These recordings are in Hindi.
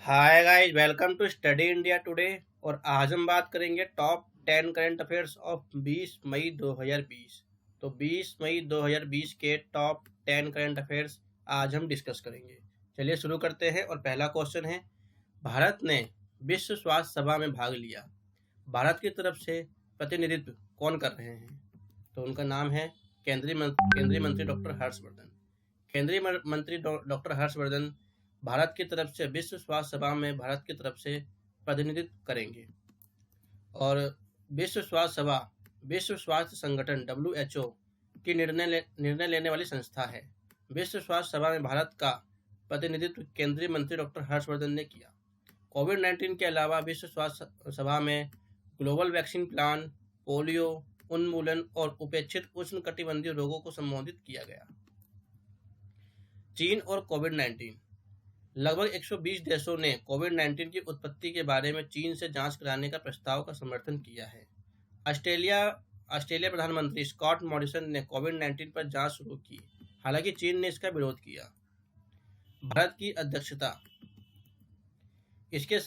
Hi guys, welcome to study India today. और आज हम बात करेंगे top 10 current affairs of 20 May 2020। तो 20 मई 2020 के टॉप 10 करंट अफेयर्स आज हम डिस्कस करेंगे। चलिए शुरू करते हैं। और पहला क्वेश्चन है, भारत ने विश्व स्वास्थ्य सभा में भाग लिया। भारत की तरफ से प्रतिनिधित्व कौन कर रहे हैं? तो उनका नाम है केंद्रीय मंत्री डॉक्टर हर्षवर्धन। केंद्रीय मंत्री डॉक्टर हर्षवर्धन भारत की तरफ से विश्व स्वास्थ्य सभा में भारत की तरफ से प्रतिनिधित्व करेंगे। और विश्व स्वास्थ्य संगठन WHO की निर्णय लेने वाली संस्था है। विश्व स्वास्थ्य सभा में भारत का प्रतिनिधित्व केंद्रीय मंत्री डॉक्टर हर्षवर्धन ने किया। कोविड-19 के अलावा विश्व स्वास्थ्य सभा में ग्लोबल वैक्सीन प्लान, पोलियो उन्मूलन और उपेक्षित उष्णकटिबंधीय रोगों को संबोधित किया गया। चीन और कोविड-19। लगभग 120 देशों ने कोविड-19 की उत्पत्ति के बारे में चीन से जांच कराने का प्रस्ताव का समर्थन किया है। ऑस्ट्रेलिया प्रधानमंत्री स्कॉट मॉरिसन ने कोविड-19 पर जांच शुरू की, हालांकि चीन ने इसका विरोध किया। भारत की अध्यक्षता। इसके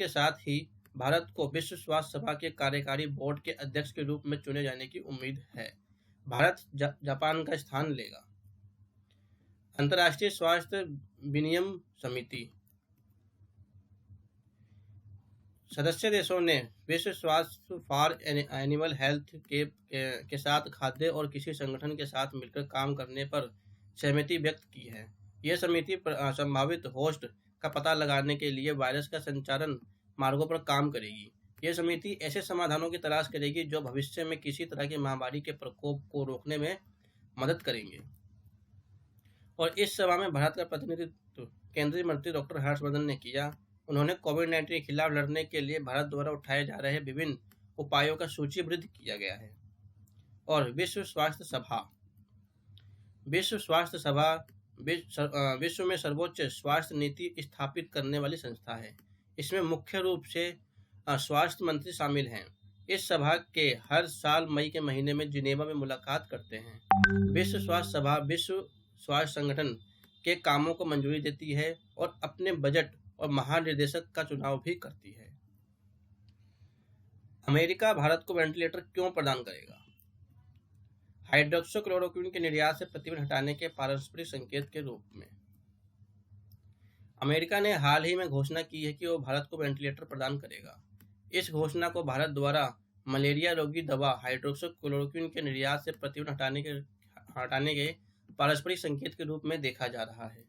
साथ ही भारत को विश्व स्वास्थ्य सभा के कार्यकारी बोर्ड के अध्यक्ष के रूप में चुने जाने की उम्मीद है। भारत जापान का स्थान लेगा। अंतर्राष्ट्रीय स्वास्थ्य विनियम समिति। सदस्य देशों ने विश्व स्वास्थ्य फॉर एनिमल हेल्थ के साथ खाद्य और कृषि संगठन के साथ मिलकर काम करने पर सहमति व्यक्त की है। यह समिति संभावित होस्ट का पता लगाने के लिए वायरस का संचारण मार्गों पर काम करेगी। यह समिति ऐसे समाधानों की तलाश करेगी जो भविष्य में किसी तरह की महामारी के प्रकोप को रोकने में मदद करेंगे। और इस सभा में भारत का प्रतिनिधित्व केंद्रीय मंत्री डॉक्टर हर्षवर्धन ने किया। उन्होंने कोविड-19 के खिलाफ लड़ने के लिए भारत द्वारा उठाए जा रहे विभिन्न उपायों का सूचीबद्ध किया गया है। और विश्व स्वास्थ्य सभा विश्व में सर्वोच्च स्वास्थ्य नीति स्थापित करने वाली संस्था है। इसमें मुख्य रूप से स्वास्थ्य मंत्री शामिल हैं। इस सभा के हर साल मई के महीने में जिनेवा में मुलाकात करते हैं। विश्व स्वास्थ्य सभा विश्व स्वास्थ्य संगठन के कामों को मंजूरी देती है और अपने बजट और महानिदेशक का चुनाव भी करती है। अमेरिका भारत को वेंटिलेटर क्यों प्रदान करेगा? हाइड्रोक्सीक्लोरोक्विन के निर्यात से प्रतिबंध हटाने के पारस्परिक संकेत के रूप में अमेरिका ने हाल ही में घोषणा की है कि वो भारत को वेंटिलेटर प्रदान करेगा। इस घोषणा को भारत द्वारा मलेरिया रोगी दवा हाइड्रोक्सीक्लोरोक्विन के निर्यात से प्रतिबंध हटाने के पारस्परिक संकेत के रूप में देखा जा रहा है।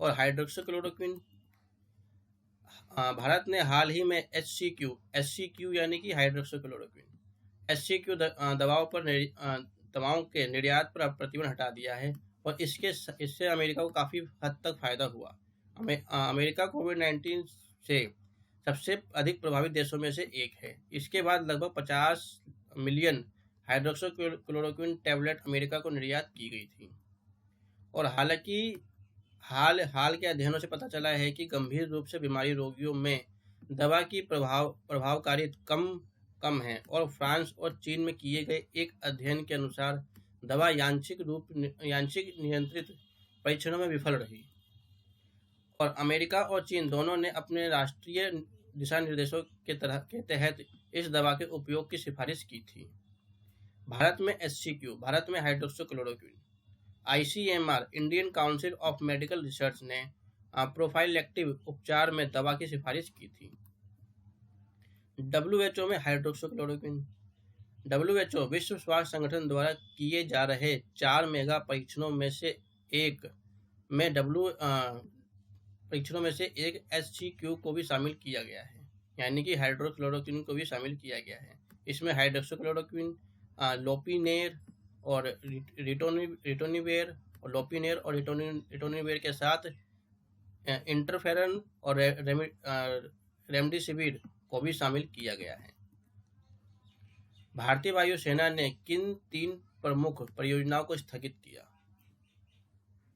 और हाइड्रोक्सीक्लोरोक्विन भारत ने हाल ही में HCQ यानी कि हाइड्रोक्सीक्लोरोक्विन HCQ दवाओं के निर्यात पर प्रतिबंध हटा दिया है। और इससे अमेरिका को काफ़ी हद तक फायदा हुआ। अमेरिका कोविड-19 से सबसे अधिक प्रभावित देशों में से एक है। इसके बाद लगभग 50 मिलियन हाइड्रोक्सीक्लोरोक्विन टैबलेट अमेरिका को निर्यात की गई थी। और हालांकि हाल के अध्ययनों से पता चला है कि गंभीर रूप से बीमारी रोगियों में दवा की प्रभावकारिता कम है। और फ्रांस और चीन में किए गए एक अध्ययन के अनुसार दवा यादृच्छिक नियंत्रित परीक्षणों में विफल रही। और अमेरिका और चीन दोनों ने अपने राष्ट्रीय दिशा निर्देशों के तहत इस दवा के उपयोग की सिफारिश की थी। भारत में HCQ, भारत में hydroxychloroquine. ICMR, Indian council of medical research ने प्रोफाइलेक्टिव उपचार में दवा की सिफारिश की थी। WHO में हाइड्रोक्सीक्लोरोक्विन। WHO विश्व स्वास्थ्य संगठन द्वारा किए जा रहे 4 मेगा परीक्षणों में से एक HCQ को भी शामिल किया गया है, यानी कि हाइड्रोक्लोरोक्विन को भी शामिल किया गया है। इसमें हाइड्रोक्सीक्लोरोक्विन, लोपिनेर और रिटोनिवेर और लोपिनेर और रिटोनिवेर के साथ इंटरफेरन और रेमडेसिविर को भी शामिल किया गया है। भारतीय वायुसेना ने किन 3 प्रमुख परियोजनाओं को स्थगित किया?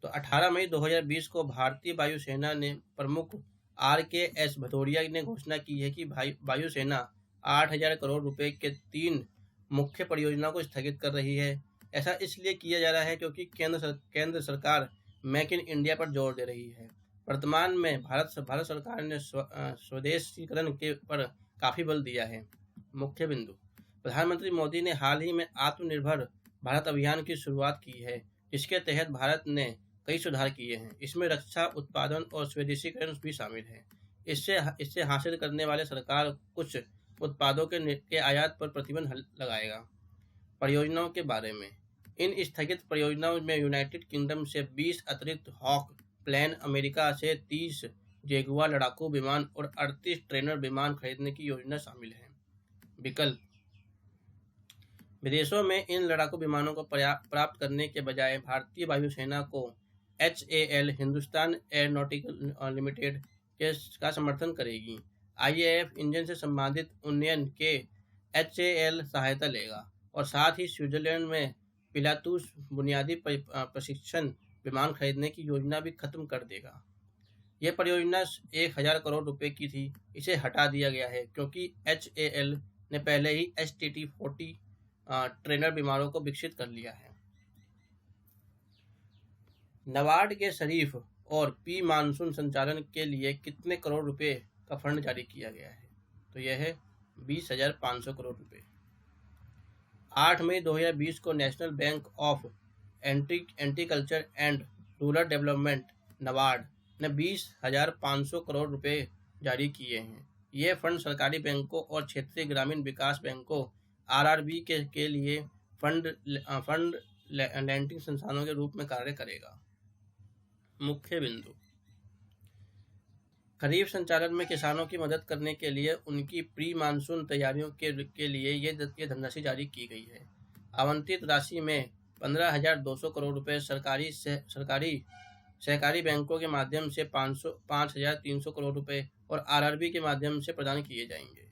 तो 18 मई 2020 को भारतीय वायुसेना ने प्रमुख RKS भदौरिया ने घोषणा की है कि वायुसेना 8,000 करोड़ रुपए के 3 मुख्य परियोजनाओं को स्थगित कर रही है। ऐसा इसलिए किया जा रहा है क्योंकि केंद्र सरकार मेक इन इंडिया पर जोर दे रही है। वर्तमान में भारत सरकार ने स्वदेशीकरण के पर काफी बल दिया है। मुख्य बिंदु: प्रधानमंत्री मोदी ने हाल ही में आत्मनिर्भर भारत अभियान की शुरुआत की है, जिसके तहत भारत ने कई सुधार किए हैं। इसमें रक्षा उत्पादन और स्वदेशीकरण भी शामिल है। इससे हासिल करने वाले सरकार कुछ उत्पादों के आयात पर प्रतिबंध लगाएगा। परियोजनाओं के बारे में: इन स्थगित परियोजनाओं में यूनाइटेड किंगडम से 20 अतिरिक्त हॉक प्लेन, अमेरिका से 30 जैगुआर लड़ाकू विमान और 38 ट्रेनर विमान खरीदने की योजना शामिल है। विकल्प: विदेशों में इन लड़ाकू विमानों को प्राप्त करने के बजाय भारतीय वायुसेना को HAL हिंदुस्तान एयरोनॉटिकल लिमिटेड का समर्थन करेगी। IAF इंजन से संबंधित उन्नयन के HAL सहायता लेगा और साथ ही स्विट्जरलैंड में पिलातूस बुनियादी प्रशिक्षण विमान खरीदने की योजना भी खत्म कर देगा। यह परियोजना 1000 करोड़ रुपए की थी। इसे हटा दिया गया है क्योंकि HAL ने पहले ही HTT-40 ट्रेनर विमानों को विकसित कर लिया है। नबार्ड के शरीफ और पी मानसून संचालन के लिए कितने करोड़ रुपए का फंड जारी किया गया है? तो यह है 20,500 करोड़ रुपए। 8 मई 2020 को national bank of agriculture and rural development NABARD ने 20,500 करोड़ रुपए जारी किए हैं। ये फंड सरकारी बैंकों और क्षेत्रीय ग्रामीण विकास बैंकों RRB के लिए फंड लैंडिंग संस्थानों के रूप में कार्य करेगा। मुख्य बिंदु: खरीफ संचालन में किसानों की मदद करने के लिए उनकी प्री मानसून तैयारियों के लिए ये धनराशि जारी की गई है। आवंटित राशि में 15,200 करोड़ रुपए सरकारी सहकारी बैंकों के माध्यम से 5,300 करोड़ रुपए और RRB के माध्यम से प्रदान किए जाएंगे।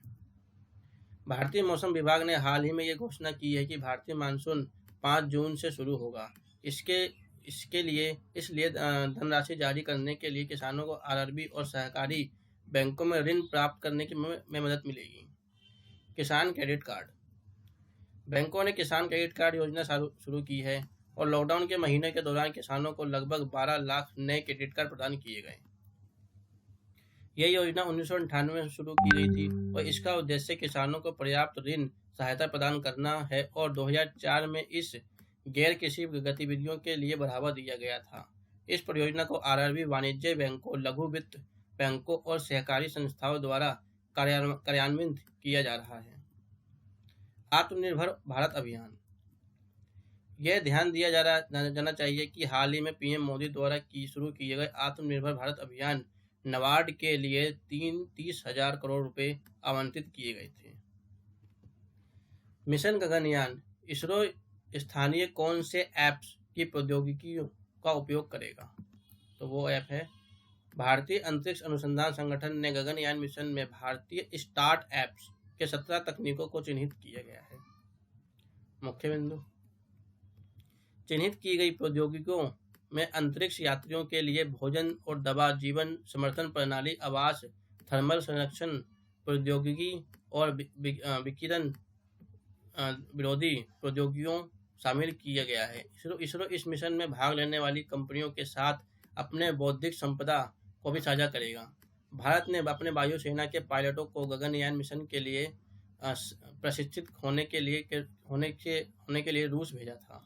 भारतीय मौसम विभाग ने हाल ही में ये घोषणा की है कि भारतीय मानसून 5 जून से शुरू होगा। इसलिए धनराशि जारी करने के लिए किसानों को RRB और सहकारी बैंकों में ऋण प्राप्त करने में मदद मिलेगी। किसान क्रेडिट कार्ड: बैंकों ने किसान क्रेडिट कार्ड योजना शुरू की है और लॉकडाउन के महीने के दौरान किसानों को लगभग 12 लाख नए क्रेडिट कार्ड प्रदान किए गए। यह योजना 1998 में शुरू की गई थी और इसका उद्देश्य किसानों को पर्याप्त ऋण सहायता प्रदान करना है और 2004 में इस गैर कृषि गतिविधियों के लिए बढ़ावा दिया गया था। इस परियोजना को RRB, वाणिज्य बैंकों, लघु वित्त बैंकों और सहकारी संस्थाओं द्वारा कार्यान्वित किया जा रहा है। आत्मनिर्भर भारत अभियान: यह ध्यान दिया जाना चाहिए कि हाल ही में PM मोदी द्वारा शुरू किए गए आत्मनिर्भर भारत अभियान नबार्ड के लिए 30,000 करोड़ रुपए आवंटित किए गए थे। मिशन गगनयान: इसरो स्थानीय कौन से ऐप्स की प्रौद्योगिकियों का उपयोग करेगा? तो वो ऐप है भारतीय अंतरिक्ष अनुसंधान संगठन ने गगनयान मिशन में भारतीय स्टार्ट ऐप्स के 17 तकनीकों को चिन्हित किया गया है। मुख्य बिंदु: चिन्हित की गई प्रौद्योगिकियों में अंतरिक्ष यात्रियों के लिए भोजन और दवा, जीवन समर्थन प्रणाली, आवास, थर्मल संरक्षण प्रौद्योगिकी और विकिरण विरोधी प्रौद्योगिकियों शामिल किया गया है। इसरो इस मिशन में भाग लेने वाली कंपनियों के साथ अपने बौद्धिक संपदा को भी साझा करेगा। भारत ने अपने वायुसेना के पायलटों को गगनयान मिशन के लिए प्रशिक्षित होने के लिए रूस भेजा था।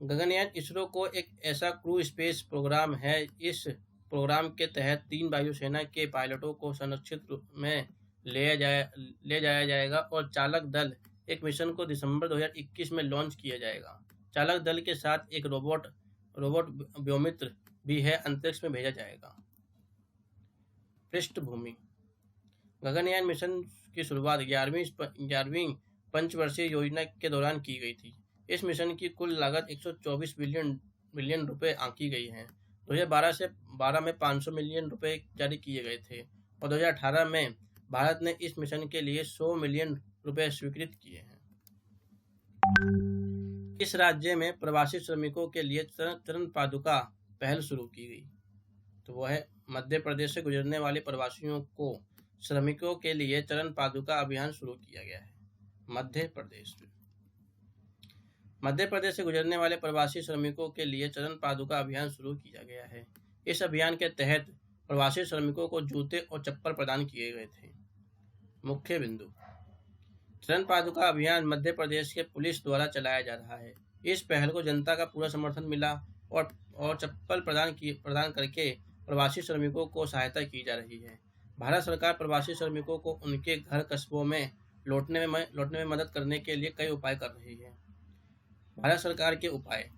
गगनयान इसरो को एक ऐसा क्रू स्पेस प्रोग्राम है। इस प्रोग्राम के तहत 3 वायुसेना के पायलटों को संरक्षित रूप में ले जाया जाएगा और चालक दल एक मिशन को दिसंबर 2021 में लॉन्च किया जाएगा। चालक दल के साथ एक रोबोट व्योममित्र भी है अंतरिक्ष में भेजा जाएगा। पृष्ठभूमि: गगनयान मिशन की शुरुआत 11वीं पंचवर्षीय योजना के दौरान की गई थी। इस मिशन की कुल लागत 124 बिलियन रुपए आंकी गई है। 2012 में 500 मिलियन रुपए जारी किए गए थे और 2018 में भारत ने इस मिशन के लिए 100 मिलियन रुपए स्वीकृत किए हैं। इस राज्य में प्रवासी श्रमिकों के लिए चरण पादुका पहल शुरू की गई। तो वो है मध्य प्रदेश से गुजरने वाले प्रवासियों को श्रमिकों के लिए चरण पादुका अभियान शुरू किया गया है। मध्य प्रदेश मध्य प्रदेश से गुजरने वाले प्रवासी श्रमिकों के लिए चरण पादुका अभियान शुरू किया गया है। इस अभियान के तहत प्रवासी श्रमिकों को जूते और चप्पल प्रदान किए गए थे। मुख्य बिंदु: चरण पादुका अभियान मध्य प्रदेश के पुलिस द्वारा चलाया जा रहा है। इस पहल को जनता का पूरा समर्थन मिला और चप्पल प्रदान करके प्रवासी श्रमिकों को सहायता की जा रही है। भारत सरकार प्रवासी श्रमिकों को उनके घर कस्बों में लौटने में मदद करने के लिए कई उपाय कर रही है। भारत सरकार के उपाय: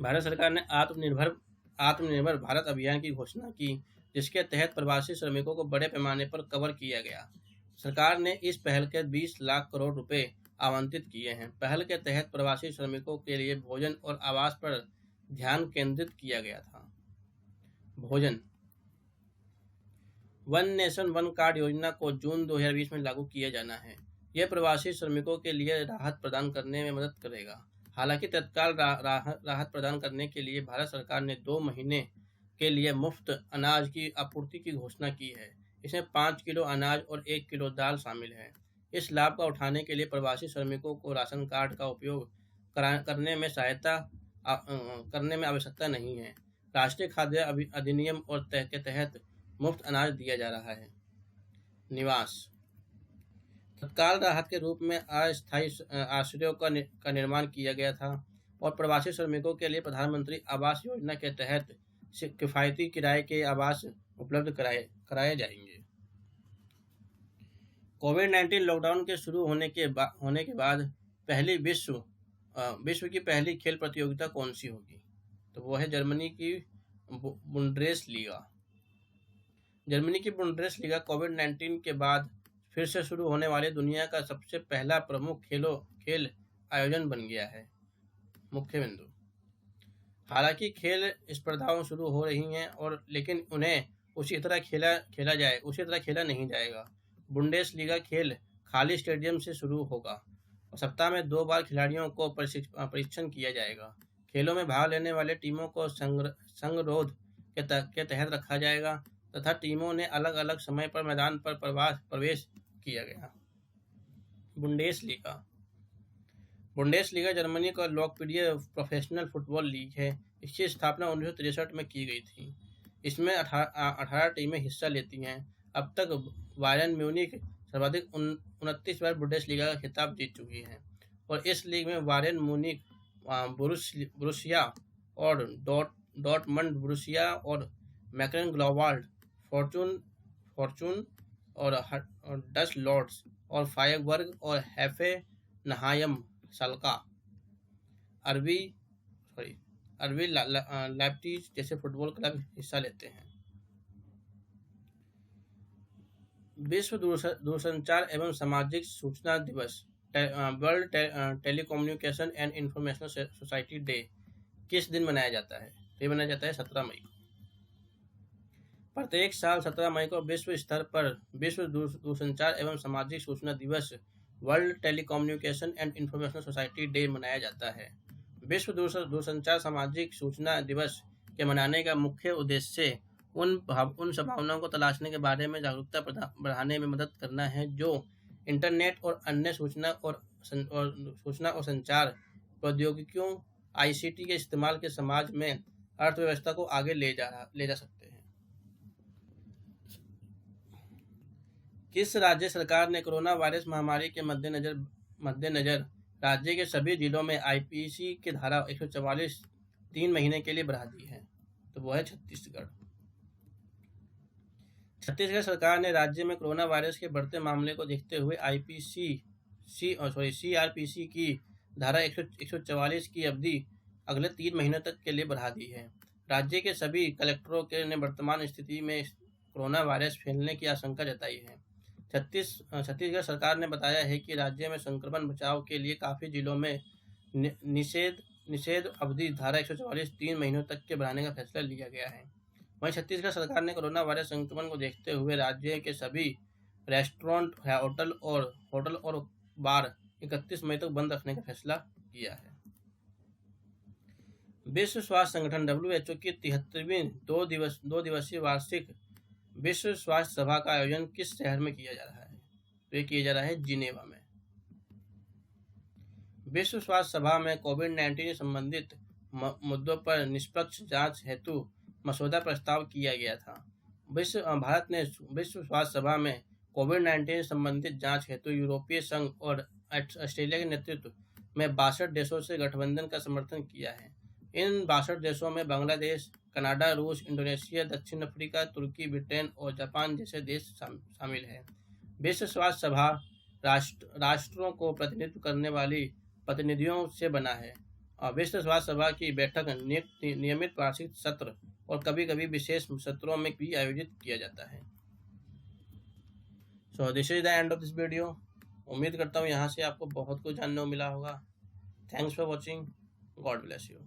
भारत सरकार ने आत्मनिर्भर भारत अभियान की घोषणा की, जिसके तहत प्रवासी श्रमिकों को बड़े पैमाने पर कवर किया गया। सरकार ने इस पहल के 20 लाख करोड़ रुपए आवंटित किए हैं। पहल के तहत प्रवासी श्रमिकों के लिए भोजन और आवास पर ध्यान केंद्रित किया गया था। भोजन: वन नेशन वन कार्ड योजना को जून 2020 में लागू किया जाना है। यह प्रवासी श्रमिकों के लिए राहत प्रदान करने में मदद करेगा। हालांकि तत्काल राहत प्रदान करने के लिए भारत सरकार ने 2 महीने के लिए मुफ्त अनाज की आपूर्ति की घोषणा की है। इसमें 5 किलो अनाज और 1 किलो दाल शामिल है। इस लाभ का उठाने के लिए प्रवासी श्रमिकों को राशन कार्ड का उपयोग करने में आवश्यकता नहीं है। राष्ट्रीय खाद्य अधिनियम और के तहत मुफ्त अनाज दिया जा रहा है। निवास: तत्काल राहत के रूप में अस्थायी आश्रयों का निर्माण किया गया था और प्रवासी श्रमिकों के लिए प्रधानमंत्री आवास योजना के तहत किफायती किराए के आवास उपलब्ध कराए जाएंगे। कोविड-19 लॉकडाउन के शुरू होने के बाद पहली विश्व की पहली खेल प्रतियोगिता कौन सी होगी? तो वो है जर्मनी की बुंडेसलीगा। जर्मनी की बुंडेसलीगा कोविड-19 के बाद फिर से शुरू होने वाले दुनिया का सबसे पहला प्रमुख खेल आयोजन बन गया है। मुख्य बिंदु: हालांकि खेल स्पर्धाएं शुरू हो रही हैं लेकिन उन्हें उसी तरह खेला नहीं जाएगा। बुंडेसलीगा खेल खाली स्टेडियम से शुरू होगा और सप्ताह में 2 बार खिलाड़ियों को परीक्षण किया जाएगा। खेलों में भाग लेने वाले टीमों को संगरोध के तहत रखा जाएगा तथा टीमों ने अलग अलग समय पर मैदान पर प्रवेश किया गया। बुंडेसलीगा जर्मनी का लोकप्रिय प्रोफेशनल फुटबॉल लीग है। इसकी स्थापना 1963 में की गई थी। इसमें 18 टीमें हिस्सा लेती हैं। अब तक बायर्न म्यूनिख सर्वाधिक 29 बार बुंडेसलीगा का खिताब जीत चुकी है और इस लीग में बायर्न म्यूनिख, बोरुसिया और डॉर्टमंड, बोरुसिया और मैकनग्लावाल्ड, फॉर्चून और डच लॉर्ड्स और फायरबर्ग और हेफेनहाइम साल्का, आरबी लाइप्जिग जैसे फुटबॉल क्लब हिस्सा लेते हैं। विश्व दूरसंचार एवं सामाजिक सूचना दिवस, world telecommunication and information society day किस दिन मनाया जाता है? ये मनाया जाता है 17 मई को। प्रत्येक साल 17 मई को विश्व स्तर पर विश्व दूरसंचार एवं सामाजिक सूचना दिवस, world telecommunication and information society day मनाया जाता है। विश्व दूरसंचार सामाजिक सूचना दिवस के मनाने का मुख्य उद्देश्य उन संभावनाओं को तलाशने के बारे में जागरूकता बढ़ाने में मदद करना है जो इंटरनेट और अन्य सूचना और संचार प्रौद्योगिकियों ICT के इस्तेमाल के समाज में अर्थव्यवस्था को आगे ले जा सकते हैं। किस राज्य सरकार ने कोरोना वायरस महामारी के मद्देनजर राज्य के सभी जिलों में IPC की धारा 144 3 महीने के लिए बढ़ा दी है? तो वो है छत्तीसगढ़। छत्तीसगढ़ सरकार ने राज्य में कोरोना वायरस के बढ़ते मामले को देखते हुए CRPC की धारा 144 की अवधि अगले 3 महीनों तक के लिए बढ़ा दी है। राज्य के सभी कलेक्टरों ने वर्तमान स्थिति में कोरोना वायरस फैलने की आशंका जताई है। छत्तीसगढ़ सरकार ने बताया है कि राज्य में संक्रमण बचाव के लिए काफी जिलों में निषेध अवधि धारा 144 3 महीनों तक के बढ़ाने का फैसला लिया गया है। वहीं छत्तीसगढ़ सरकार ने कोरोना वायरस संक्रमण को देखते हुए राज्य के सभी रेस्टोरेंट, होटल और बार 31 मई तक बंद रखने का फैसला किया है। विश्व स्वास्थ्य संगठन WHO की 73वीं 2 दिवसीय वार्षिक विश्व स्वास्थ्य सभा का आयोजन किस शहर में किया जा रहा है? तो ये किया जा रहा है जिनेवा में। विश्व स्वास्थ्य सभा में कोविड-19 से संबंधित मुद्दों पर निष्पक्ष जांच हेतु मसौदा प्रस्ताव किया गया था। भारत ने विश्व स्वास्थ्य सभा में कोविड-19 से संबंधित जांच हेतु यूरोपीय संघ और ऑस्ट्रेलिया के नेतृत्व में 62 देशों से गठबंधन का समर्थन किया है। इन 62 देशों में बांग्लादेश, कनाडा, रूस, इंडोनेशिया, दक्षिण अफ्रीका, तुर्की, ब्रिटेन और जापान जैसे देश शामिल हैं। विश्व स्वास्थ्य सभा राष्ट्रों को प्रतिनिधित्व करने वाली प्रतिनिधियों से बना है और विश्व स्वास्थ्य सभा की बैठक नियमित वार्षिक सत्र और कभी-कभी विशेष सत्रों में भी आयोजित किया जाता है। So this is the end of this video. उम्मीद करता हूँ यहाँ से आपको बहुत कुछ जानने को मिला होगा। Thanks for watching. God bless you.